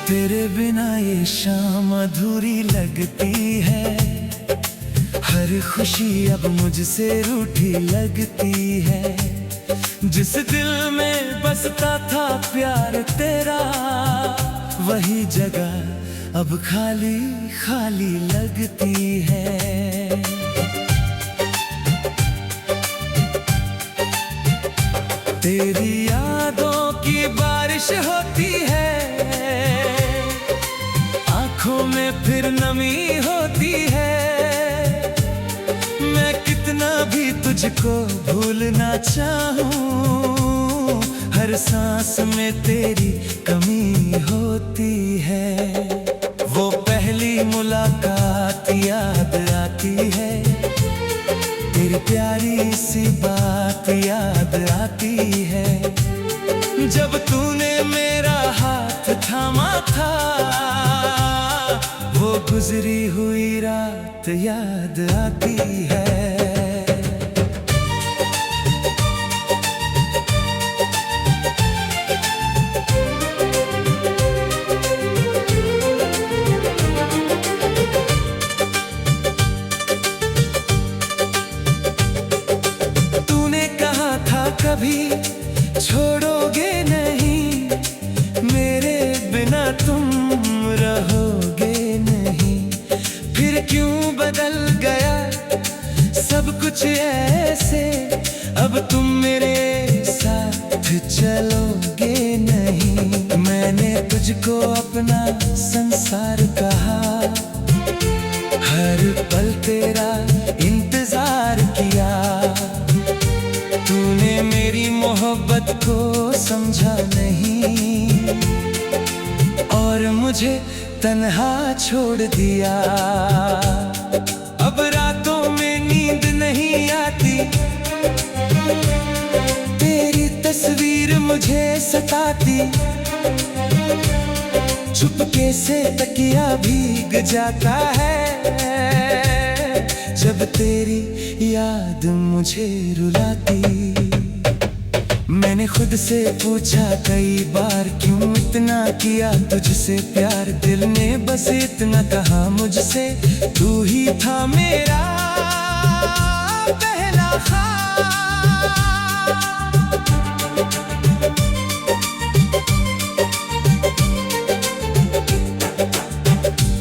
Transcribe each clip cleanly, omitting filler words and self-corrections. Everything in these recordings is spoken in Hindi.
तेरे बिना ये शाम अधूरी लगती है। हर खुशी अब मुझसे रूठी लगती है। जिस दिल में बसता था प्यार तेरा, वही जगह अब खाली खाली लगती है। तेरी यादों की बारिश होती है, आंखों में फिर नमी होती है। मैं कितना भी तुझको भूलना चाहूं, हर सांस में तेरी कमी होती है। वो पहली मुलाकात याद आती है, तेरी प्यारी सी बात याद आती है। जब तूने मेरा हाथ थामा था, वो गुजरी हुई रात याद आती है। कभी छोड़ोगे नहीं, मेरे बिना तुम रहोगे नहीं। फिर क्यों बदल गया सब कुछ ऐसे, अब तुम मेरे साथ चलोगे नहीं। मैंने तुझको अपना संसार कहा, हर पल तेरा इंतजार किया। तूने मेरी मोहब्बत को समझा नहीं, और मुझे तन्हा छोड़ दिया। अब रातों में नींद नहीं आती, तेरी तस्वीर मुझे सताती। चुपके से तकिया भीग जाता है, जब तेरी याद मुझे रुलाती। मैंने खुद से पूछा कई बार, क्यों इतना किया तुझसे प्यार। दिल ने बस इतना कहा मुझसे, तू ही था मेरा पहला ख्वाब।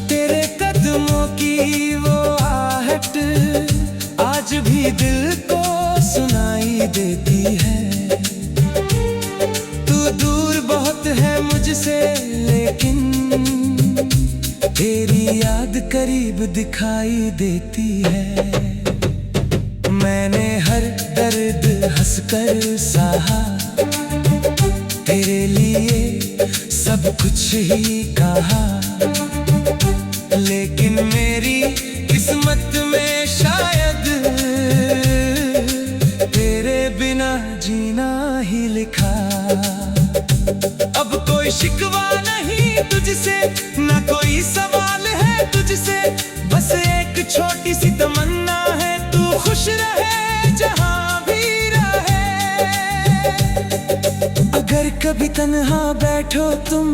तेरे कदमों की वो आहट आज भी दिल को सुनाई देती है। तू दूर बहुत है मुझसे, लेकिन तेरी याद करीब दिखाई देती है। मैंने हर दर्द हंसकर सहा, तेरे लिए सब कुछ ही कहा। लेकिन मेरी किस्मत में शायद तेरे बिना जीना ही लिखा। अब कोई शिकवा नहीं तुझसे, ना कोई सवाल है तुझसे। बस एक छोटी सी तमन्ना है, तू खुश रहे जहां भी रहे। अगर कभी तन्हा बैठो तुम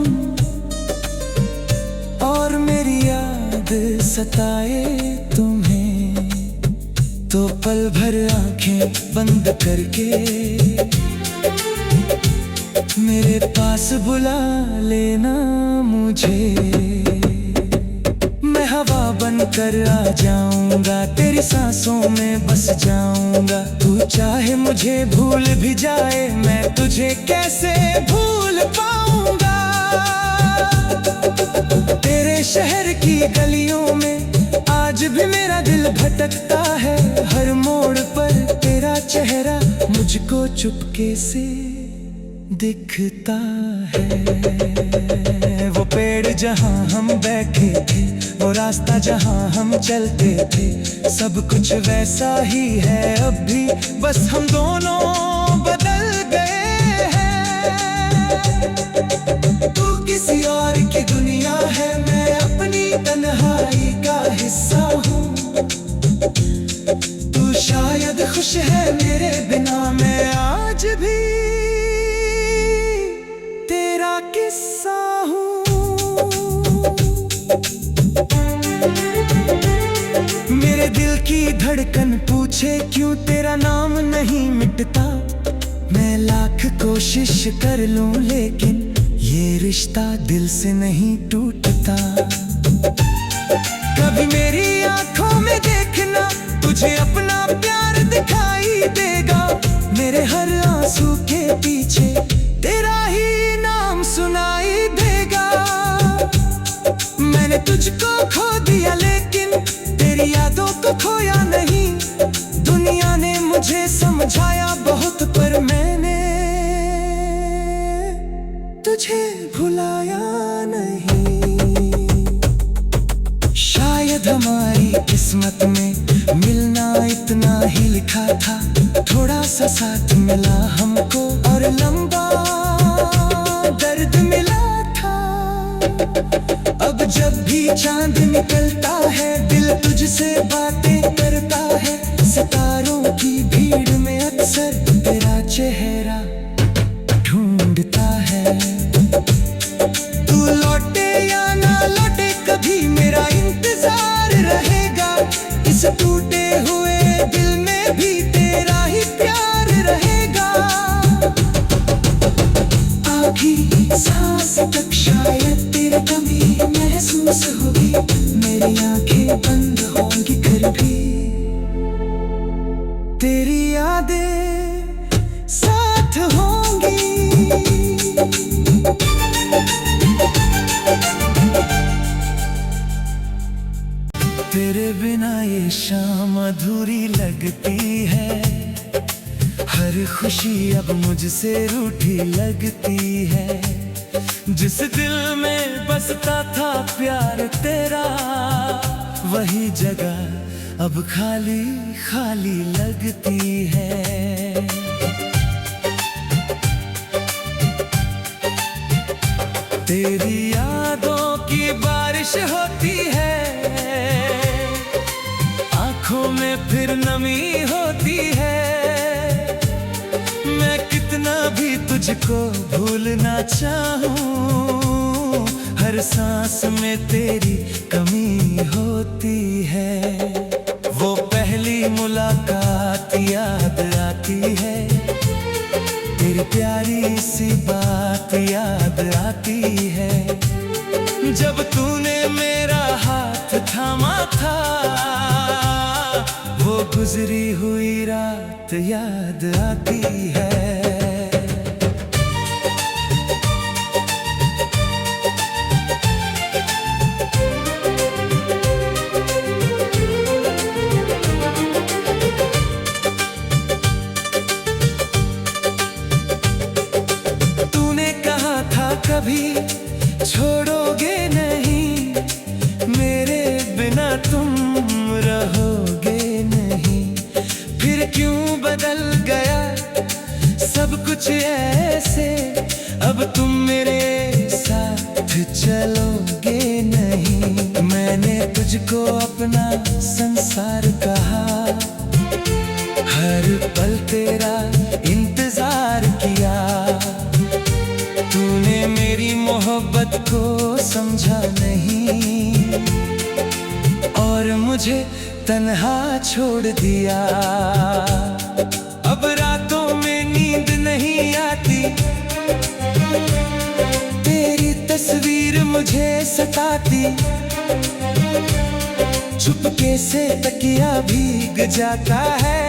और मेरी याद सताए तुम्हें, तो पल भर आंखें बंद करके मेरे पास बुला लेना मुझे। मैं हवा बनकर आ जाऊंगा, तेरी सांसों में बस जाऊंगा। तू चाहे मुझे भूल भी जाए, मैं तुझे कैसे भूल पाऊंगा। तेरे शहर की गलियों में आज भी मेरा दिल भटकता है। हर मोड़ पर तेरा चेहरा मुझको चुपके से दिखता है। वो पेड़ जहां हम बैठे थे, वो रास्ता जहां हम चलते थे, सब कुछ वैसा ही है अब भी, बस हम दोनों बदल गए हैं। तू किसी और की दुनिया है, मैं अपनी तन्हाई का हिस्सा हूँ। तू शायद खुश है मेरे बिना, मैं आज भी तेरा किस्सा हूँ। की धड़कन पूछे क्यों तेरा नाम नहीं मिटता, मैं लाख कोशिश कर लूं लेकिन ये रिश्ता दिल से नहीं टूटता। कभी मेरी आंखों में देखना, तुझे अपना प्यार दिखाई देगा। मेरे हर आंसू के पीछे तेरा ही नाम सुनाई देगा। मैंने तुझको खो दिया लेकिन तेरी यादों को खोया नहीं। दुनिया ने मुझे समझाया बहुत पर मैंने तुझे भुलाया नहीं। शायद हमारी किस्मत में मिलना इतना ही लिखा था, थोड़ा सा साथ मिला हमको और लंबा दर्द मिला था। अब जब भी चांद निकलता है दिल तुझसे बातें करता है। सितारों की भीड़ में अक्सर तेरा चेहरा ढूंढता है। तू लौटे या ना लौटे कभी मेरा इंतजार रहेगा। इस टूटे हुए दिल में भी तेरा ही प्यार रहेगा। आखिरी सांस तक शायद तेरी कमी महसूस होगी। मेरी आंखें बंद होंगी फिर भी तेरी यादें साथ होंगी। तेरे बिना ये शाम अधूरी लगती है। हर खुशी अब मुझसे रूठी लगती है। जिस दिल में बसता था प्यार तेरा, वही जगह अब खाली खाली लगती है। तेरी यादों की बारिश होती है, आंखों में फिर नमी होती है। मैं कितना भी तुझको भूलना चाहूं, हर सांस में तेरी कमी होती है। वो पहली मुलाकात याद आती है, तेरी प्यारी सी बात याद आती है। जब तूने मेरा हाथ थामा था, वो गुजरी हुई रात याद आती है। कभी छोड़ोगे नहीं, मेरे बिना तुम रहोगे नहीं। फिर क्यों बदल गया सब कुछ ऐसे, अब तुम मेरे साथ चलोगे नहीं। मैंने तुझको अपना संसार कहा, हर पल तेरा इंतजार किया। तूने मेरी मोहब्बत को समझा नहीं और मुझे तन्हा छोड़ दिया। अब रातों में नींद नहीं आती, तेरी तस्वीर मुझे सताती। चुपके से तकिया भीग जाता है,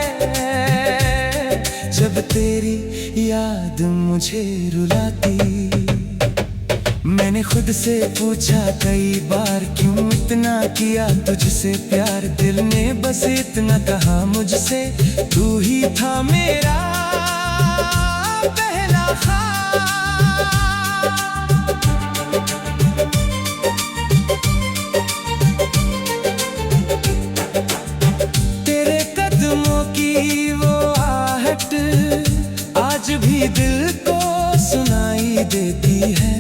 जब तेरी याद मुझे रुलाती। मैंने खुद से पूछा कई बार क्यों इतना किया तुझसे प्यार। दिल ने बस इतना कहा मुझसे, तू ही था मेरा पहला ख्वाब। तेरे कदमों की वो आहट आज भी दिल को सुनाई देती है।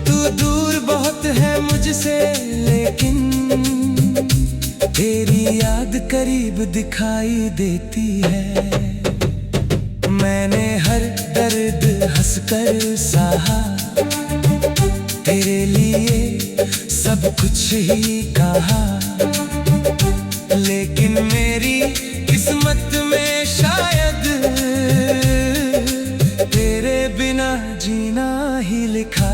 तू दूर बहुत है मुझसे लेकिन तेरी याद करीब दिखाई देती है। मैंने हर दर्द हंसकर सहा, तेरे लिए सब कुछ ही कहा। मेरी किस्मत में शायद तेरे बिना जीना ही लिखा।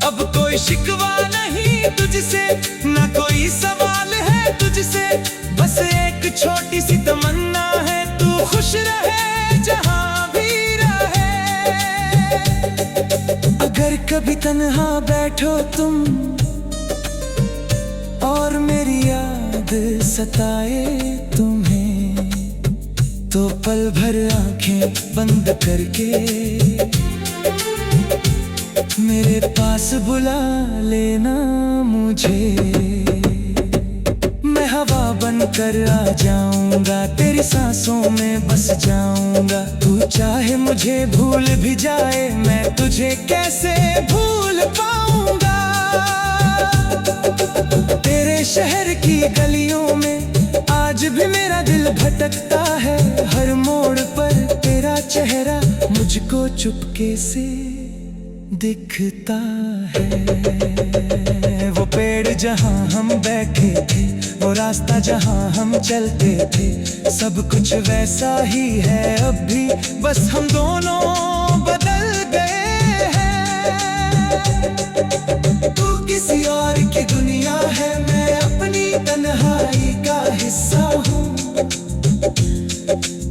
अब कोई शिकवा नहीं तुझसे, ना कोई सवाल है तुझसे, बस एक छोटी सी तमन्ना है, तू खुश रहे जहां भी रहे। अगर कभी तन्हा बैठो तुम और मेरी याद सताए तुम्हें, तो पल भर आंखें बंद करके मेरे पास बुला लेना मुझे। मैं हवा बनकर आ जाऊंगा, तेरी सांसों में बस जाऊंगा। तू चाहे मुझे भूल भी जाए, मैं तुझे कैसे भूल पाऊंगा। तेरे शहर की गलियों में आज भी मेरा दिल भटकता है। हर मोड़ पर तेरा चेहरा मुझको चुपके से दिखता है। वो पेड़ जहां हम बैठे थे, वो रास्ता जहां हम चलते थे, सब कुछ वैसा ही है अब भी, बस हम दोनों बदल गए हैं। तू किसी और की दुनिया है, मैं अपनी तन्हाई का हिस्सा हूँ।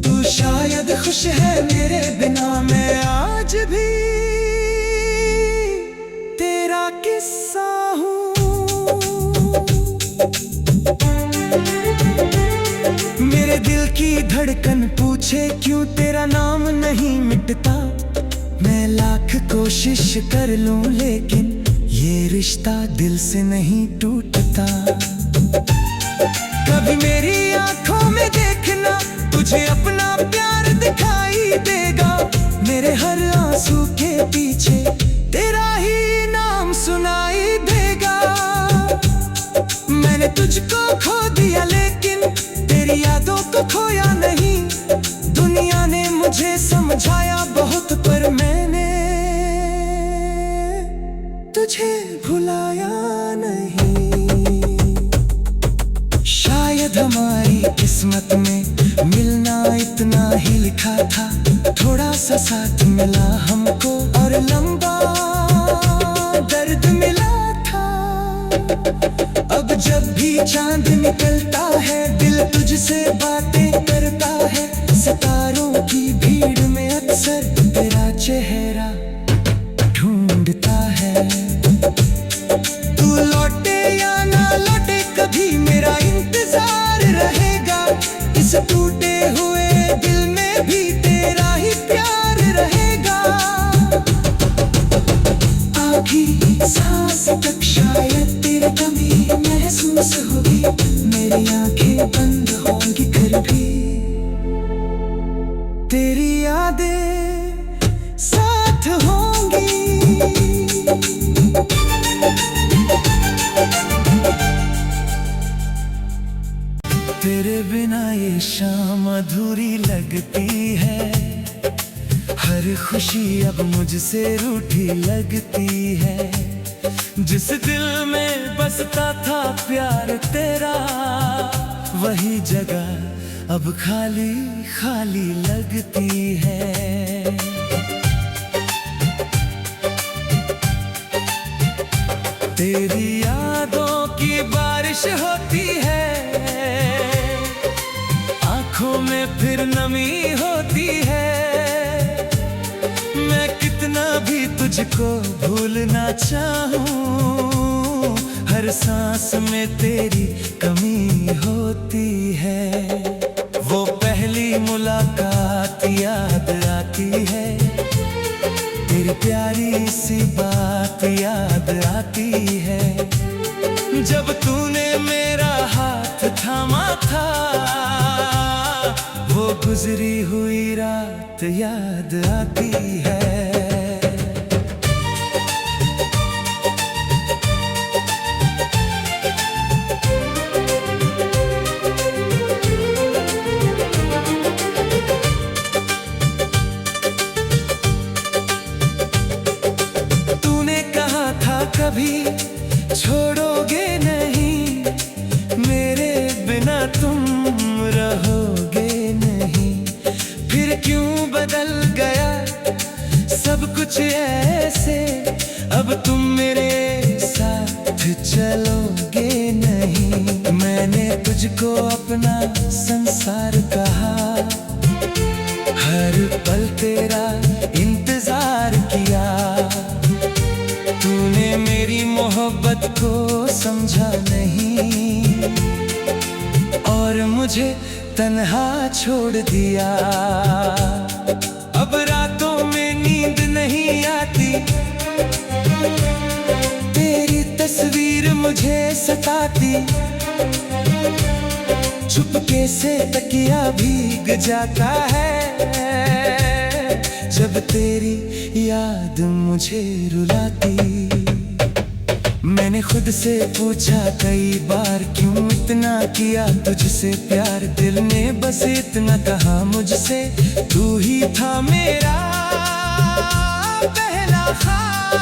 तू शायद खुश है मेरे बिना, मैं आज भी तेरा किस्सा हूँ। मेरे दिल की धड़कन पूछे क्यों तेरा नाम नहीं मिटता, मैं लाख कोशिश कर लूं लेकिन ये रिश्ता दिल से नहीं टूटता। कभी मेरी आंखों में देखना, तुझे अपना प्यार दिखाई देगा। मेरे हर आंसू के पीछे तेरा ही नाम सुनाई देगा। मैंने तुझको खो दिया लेकिन तेरी यादों को खोया नहीं। दुनिया ने मुझे समझाया बहुत पर मैंने तुझे भुलाया नहीं। शायद हमारी किस्मत में मिलना इतना ही लिखा था, थोड़ा सा साथ मिला हमको और लंबा दर्द मिला था। अब जब भी चांद निकलता है, दिल तुझसे बातें करता है। सितारों की भीड़ में अक्सर तेरा चेहरा ढूंढता है। तू लौटे या ना लौटे कभी मेरा इंतजार रहेगा। इस टूटे हुए दिल में भी तेरा ही प्यार रहेगा। आखिरी सांस तक शायद तेरी कमी महसूस होगी। मेरी आंखें बंद होंगी फिर भी तेरी यादें साथ होंगी। तेरे बिना ये शाम अधूरी लगती है। हर खुशी अब मुझसे रूठी लगती है। जिस दिल में बसता था प्यार तेरा, वही जगह अब खाली खाली लगती है। तेरी यादों की बारिश होती है, आंखों में फिर नमी होती है। मैं कितना भी तुझको भूलना चाहूं, हर सांस में तेरी कमी होती है। वो पहली मुलाकात याद आती है, तेरी प्यारी सी बात याद आती है। जब तूने मेरा हाथ थामा था, वो गुजरी हुई रात याद आती है। कभी छोड़ोगे नहीं, मेरे बिना तुम बदल गया सब कुछ ऐसे। अब तुम मेरे साथ चलोगे नहीं। मैंने तुझको अपना संसार कहा, हर पल तेरा इंतजार किया। तूने मेरी मोहब्बत को समझा नहीं और मुझे तन्हा छोड़ दिया। अब रातों में नींद नहीं आती, तेरी तस्वीर मुझे सताती। चुपके से तकिया भीग जाता है जब तेरी याद मुझे रुलाती। मैंने खुद से पूछा कई बार, क्यों इतना किया तुझसे प्यार। दिल ने बस इतना कहा मुझसे, तू ही था मेरा पहला ख्वाब।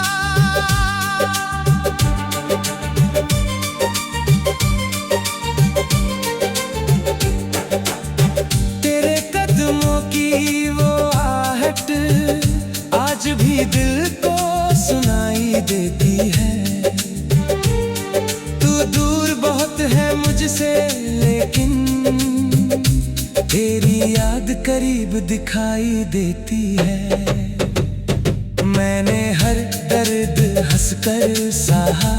तेरे कदमों की वो आहट आज भी दिल को सुनाई देती है। दूर बहुत है मुझसे लेकिन तेरी याद करीब दिखाई देती है। मैंने हर दर्द हंसकर सहा,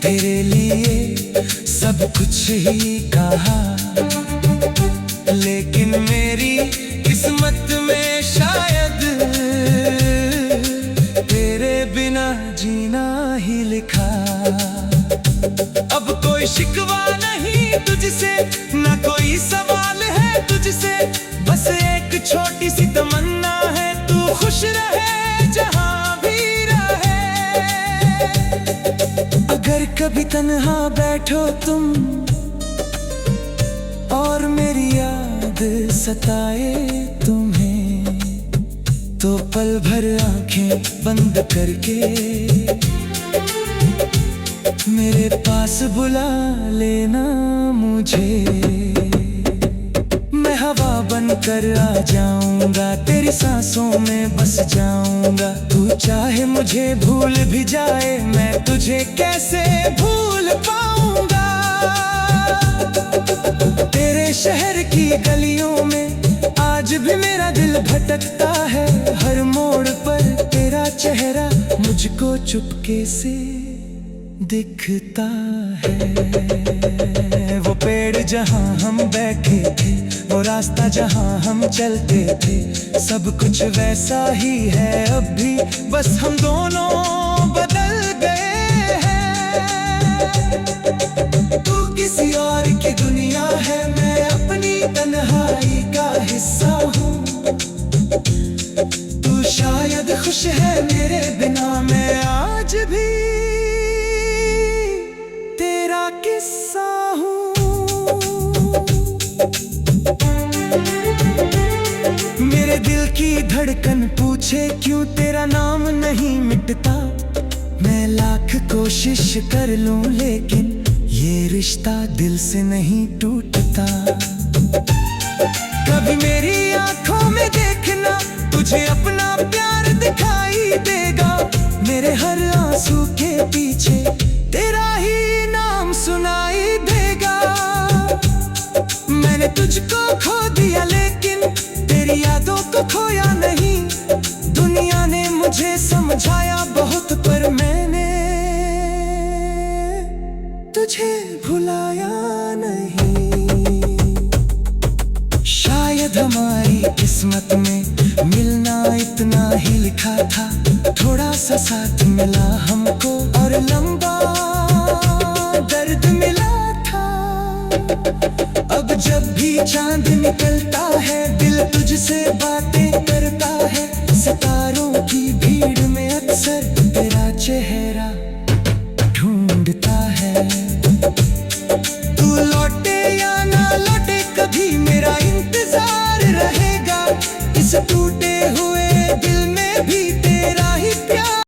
तेरे लिए सब कुछ ही कहा। लेकिन मेरी किस्मत में शायद तेरे बिना जीना ही लिखा। अब कोई शिकवा नहीं तुझसे, ना कोई सवाल है तुझसे। बस एक छोटी सी तमन्ना है, तू खुश रहे जहां भी रहे। अगर कभी तन्हा बैठो तुम और मेरी याद सताए तुम्हें, तो पल भर आंखें बंद करके मेरे पास बुला लेना मुझे। मैं हवा बनकर आ जाऊंगा, तेरी सांसों में बस जाऊंगा। तू चाहे मुझे भूल भी जाए, मैं तुझे कैसे भूल पाऊंगा। तेरे शहर की गलियों में आज भी मेरा दिल भटकता है। हर मोड़ पर तेरा चेहरा मुझको चुपके से दिखता है। वो पेड़ जहां हम बैठे थे, वो रास्ता जहां हम चलते थे, सब कुछ वैसा ही है अब भी, बस हम दोनों बदल गए हैं। तू किसी और की दुनिया है, मैं अपनी तन्हाई का हिस्सा हूँ। तू शायद खुश है मेरे बिना, मैं आज भी तेरा किस्सा हूँ। मेरे दिल की धड़कन पूछे क्यों तेरा नाम नहीं मिटता। मैं लाख कोशिश कर लूं लेकिन ये रिश्ता दिल से नहीं टूटता। कभी मेरी आंखों में देखना, तुझे अपना प्यार दिखाई देगा। मेरे हर आंसू के पीछे तेरा ही नाम सुनाई देगा। मैंने तुझको खो दिया लेकिन तेरी यादों को खोया नहीं। दुनिया ने मुझे समझाया बहुत पर मैंने तुझे भुलाया नहीं। शायद हमारी किस्मत में मिलना इतना ही लिखा था। थोड़ा सा साथ मिला हमको और लंबा दर्द मिला था। अब जब भी चांद निकलता है, दिल तुझसे बातें करता है। सितारों की भीड़ में अक्सर तेरा चेहरा ढूंढता है। तू लौटे या ना लौटे, कभी मेरा इंतजार रहेगा। इस टूटे